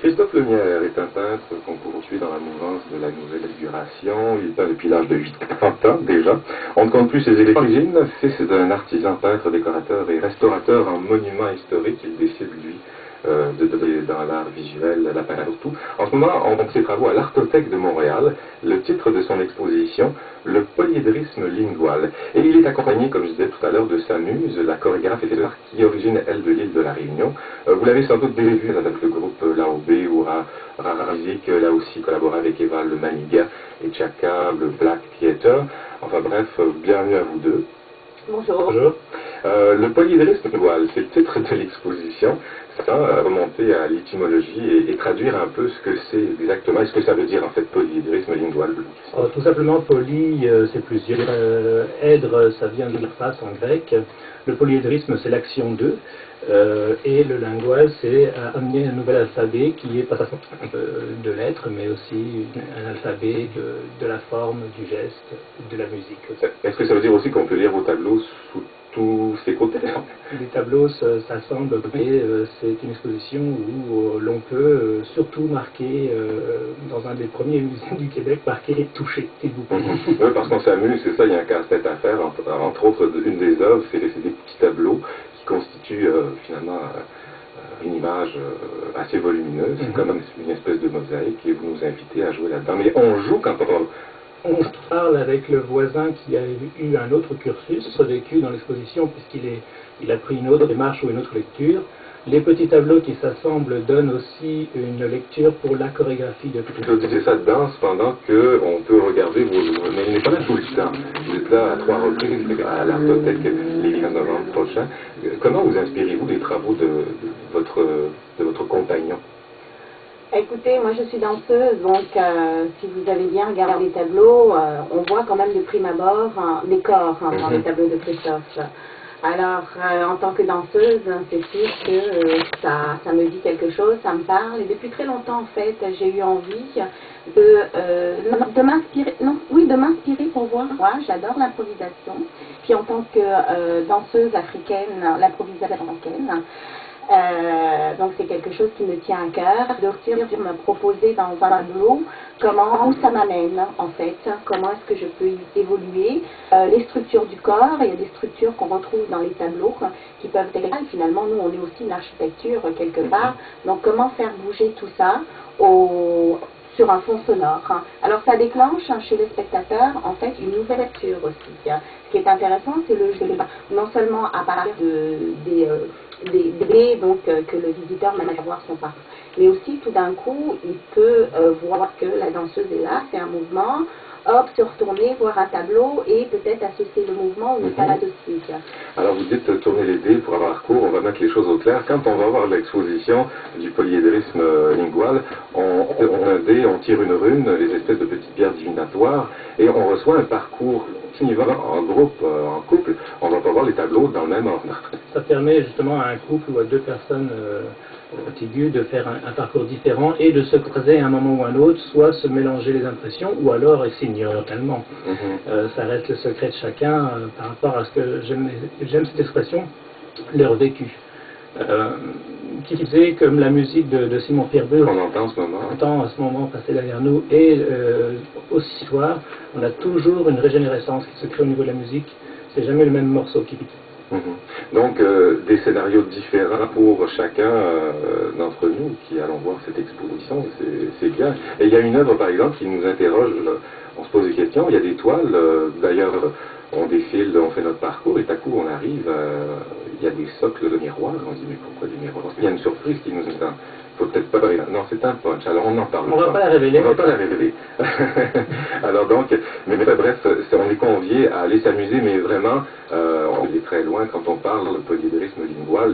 Christophe Lemierre est un peintre qu'on poursuit dans la mouvance de la nouvelle figuration. Il peint depuis l'âge de 80 ans déjà. On ne compte plus ses origines. Fils d'un artisan peintre, décorateur et restaurateur en monuments historiques, il décide, lui, dans l'art visuel, la peinture surtout. En ce moment, on montre ses travaux à l'Artothèque de Montréal. Le titre de son exposition, le polyédrisme lingual. Et il est accompagné, comme je disais tout à l'heure, de sa muse, la chorégraphe et philosophe qui est origine, elle, de l'île de la Réunion. Vous l'avez sans doute déjà vu avec le groupe Laob ou Rara Music, là aussi collaboré avec Eva Le Maniga et Chaka, le Black Theater. Enfin bref, bienvenue à vous deux. Bonjour. Bonjour. Le polyédrisme lingual, c'est le titre de l'exposition. Ça va remonter à l'étymologie et traduire un peu ce que c'est exactement, et ce que ça veut dire en fait polyédrisme lingual. Tout simplement, poly, c'est plusieurs. Èdre, ça vient de face en grec. Le polyédrisme, c'est l'action de. Et le lingual, c'est amener un nouvel alphabet qui est pas seulement de lettres, mais aussi un alphabet de la forme, du geste, de la musique. Est-ce que ça veut dire aussi qu'on peut lire vos tableaux sous tous ses côtés? Les tableaux s'assemblent, et c'est une exposition où l'on peut surtout marquer, dans un des premiers musées du Québec, marquer et toucher, s'il vous plaît. Oui, parce qu'on s'amuse, c'est ça, il y a un casse-tête à faire. Entre autres, une des œuvres, c'est des petits tableaux qui constituent finalement une image assez volumineuse, comme une espèce de mosaïque, et vous nous invitez à jouer là-dedans. Mais on joue quand on parle avec le voisin qui a eu un autre cursus vécu dans l'exposition, puisqu'il a pris une autre démarche ou une autre lecture. Les petits tableaux qui s'assemblent donnent aussi une lecture pour la chorégraphie de tout. Vous dites ça de danse pendant qu'on peut regarder vos œuvres, mais il n'est pas là tout le temps. Vous êtes là à 3 reprises à l'Artothèque les 15 novembre prochain. Comment vous inspirez-vous des travaux de votre compagnon? Écoutez, moi je suis danseuse, donc si vous avez bien regardé les tableaux, on voit quand même de prime abord des corps dans les tableaux de Christophe. Alors, en tant que danseuse, c'est sûr que ça me dit quelque chose, ça me parle. Et depuis très longtemps, en fait, j'ai eu envie de m'inspirer pour voir. Moi, j'adore l'improvisation. Puis en tant que danseuse africaine, l'improvisation africaine, donc c'est quelque chose qui me tient à cœur, de me proposer dans un tableau où ça m'amène en fait, comment est-ce que je peux évoluer, les structures du corps. Il y a des structures qu'on retrouve dans les tableaux qui peuvent être, finalement nous on est aussi une architecture quelque part, donc comment faire bouger tout ça sur un fond sonore. Alors ça déclenche chez les spectateurs en fait une nouvelle lecture aussi. Ce qui est intéressant, c'est le jeu, non seulement à partir des donc que le visiteur va voir son parcours, mais aussi tout d'un coup il peut voir que la danseuse est là, c'est un mouvement, hop, se retourner, voir un tableau et peut-être associer le mouvement ou ne pas l'associer. Alors vous dites tourner les dés pour avoir cours, on va mettre les choses au clair. Quand on va voir l'exposition du polyédrisme lingual, on a un dé, on tire une rune, les espèces de petites pierres divinatoires, et on reçoit un parcours qui va en groupe, en couple. On va pas voir les tableaux dans le même ordre. Ça permet justement à un couple ou à deux personnes contiguës de faire un parcours différent et de se croiser à un moment ou à un autre, soit se mélanger les impressions ou alors s'ignorer totalement. Ça reste le secret de chacun par rapport à ce que j'aime cette expression, leur vécu. Qui disait, comme la musique de Simon Pierre-Beu, on entend en ce moment passer derrière nous, et aussi soir, on a toujours une régénérescence qui se crée au niveau de la musique. C'est jamais le même morceau qui pique. Donc des scénarios différents pour chacun d'entre nous qui allons voir cette exposition, c'est bien. Et il y a une œuvre par exemple qui nous interroge, on se pose des questions, il y a des toiles, d'ailleurs on défile, on fait notre parcours et tout à coup on arrive, il y a des socles de miroirs, on se dit mais pourquoi des miroirs? Il y a une surprise qui nous attend. Faut peut-être pas parler. Non, c'est un punch, alors on en parle. On va pas la révéler. On va pas la révéler. Alors donc, mais bref, on est conviés à aller s'amuser, mais vraiment, on est très loin quand on parle de polyédrisme lingual,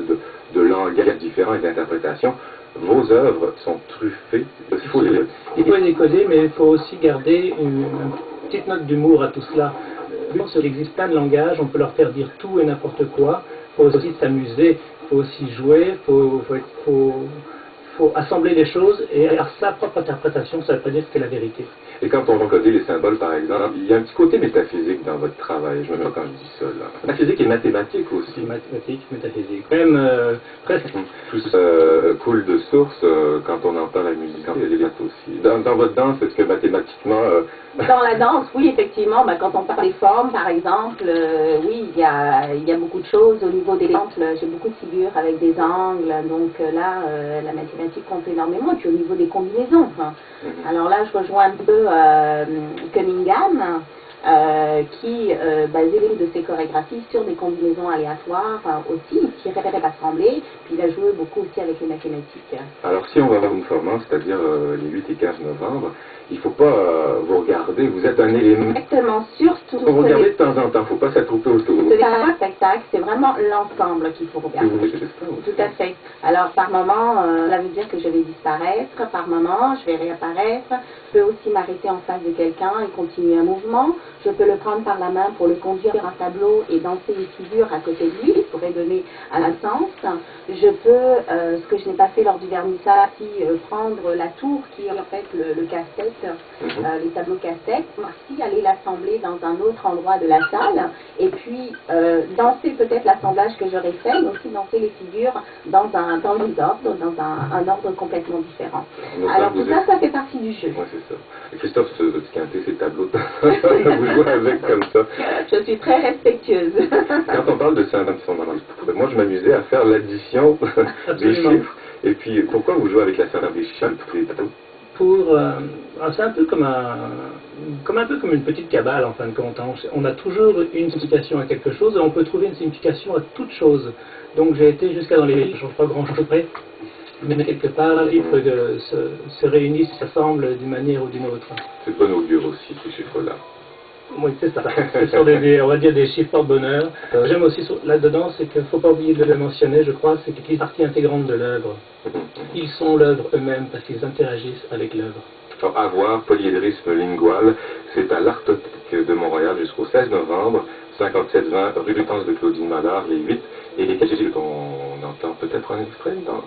de langages différents et d'interprétations. Vos œuvres sont truffées de fous. Il faut les décoder, mais il faut aussi garder une petite note d'humour à tout cela. Il existe plein de langages, on peut leur faire dire tout et n'importe quoi. Il faut aussi s'amuser, il faut aussi jouer, faut faut assembler les choses et avoir sa propre interprétation, ça ne veut pas dire que c'est la vérité. Et quand on va coder les symboles, par exemple, il y a un petit côté métaphysique dans votre travail, je me mets quand je dis ça, là. La physique et mathématique aussi. Mathématiques, métaphysique, même presque. Tout coule de source quand on entend la musique, il y a aussi. Dans votre danse, est-ce que mathématiquement... Dans la danse, oui, effectivement, quand on parle des formes, par exemple, oui, il y a beaucoup de choses. Au niveau des temples, j'ai beaucoup de figures avec des angles, donc là, la mathématique compte énormément. Et puis au niveau des combinaisons, alors là, je rejoins un peu Cunningham, qui basait l'une de ses chorégraphies sur des combinaisons aléatoires aussi, qui rassembler, puis il a joué beaucoup aussi avec les mathématiques. Alors si on va voir une formance, c'est-à-dire les 8 et 15 novembre, il ne faut pas vous regarder, vous êtes un élément. Exactement, surtout. Il faut regarder de temps en temps, il ne faut pas s'attrouper autour. Ce n'est pas un spectacle, c'est vraiment l'ensemble qu'il faut regarder. Tout à fait. Alors par moment, ça veut dire que je vais disparaître, par moment, je vais réapparaître. Je peux aussi m'arrêter en face de quelqu'un et continuer un mouvement. Je peux le prendre par la main pour le conduire vers un tableau et danser une figure à côté de lui, ce pourrait donner un sens. Je peux, ce que je n'ai pas fait lors du vernissage, prendre la tour qui est en fait le casse-tête, les tableaux casse-tête, aussi aller l'assembler dans un autre endroit de la salle, et puis danser peut-être l'assemblage que j'aurais fait, mais aussi danser les figures dans un ordre, dans un ordre complètement différent. Alors tout ça, ça fait partie du jeu. Oui, c'est ça. Christophe, vous esquintez ces tableaux, vous jouez avec comme ça. Je suis très respectueuse. Quand on parle de ça, moi je m'amusais à faire l'addition des chiffres. Et puis, pourquoi vous jouez avec la scène des chiffres tous les tableaux? C'est un peu comme une petite cabale en fin de compte. On a toujours une signification à quelque chose et on peut trouver une signification à toute chose. Donc j'ai été jusqu'à dans les livres, je ne change pas grand chose près, mais quelque part les livres se réunissent, s'assemblent d'une manière ou d'une autre. C'est de bon augure aussi, ces chiffres-là. Oui, c'est ça. Ce sont on va dire des chiffres porte-bonheur. J'aime aussi là-dedans, c'est qu'il ne faut pas oublier de le mentionner, je crois, c'est qu'ils font partie intégrante de l'œuvre. Ils sont l'œuvre eux-mêmes parce qu'ils interagissent avec l'œuvre. Alors, à voir, polyédrisme lingual, c'est à l'Artothèque de Montréal jusqu'au 16 novembre, 5720 rue du Temps de Claudine Mallard, les 8 et les 4 on entend peut-être un extrait dans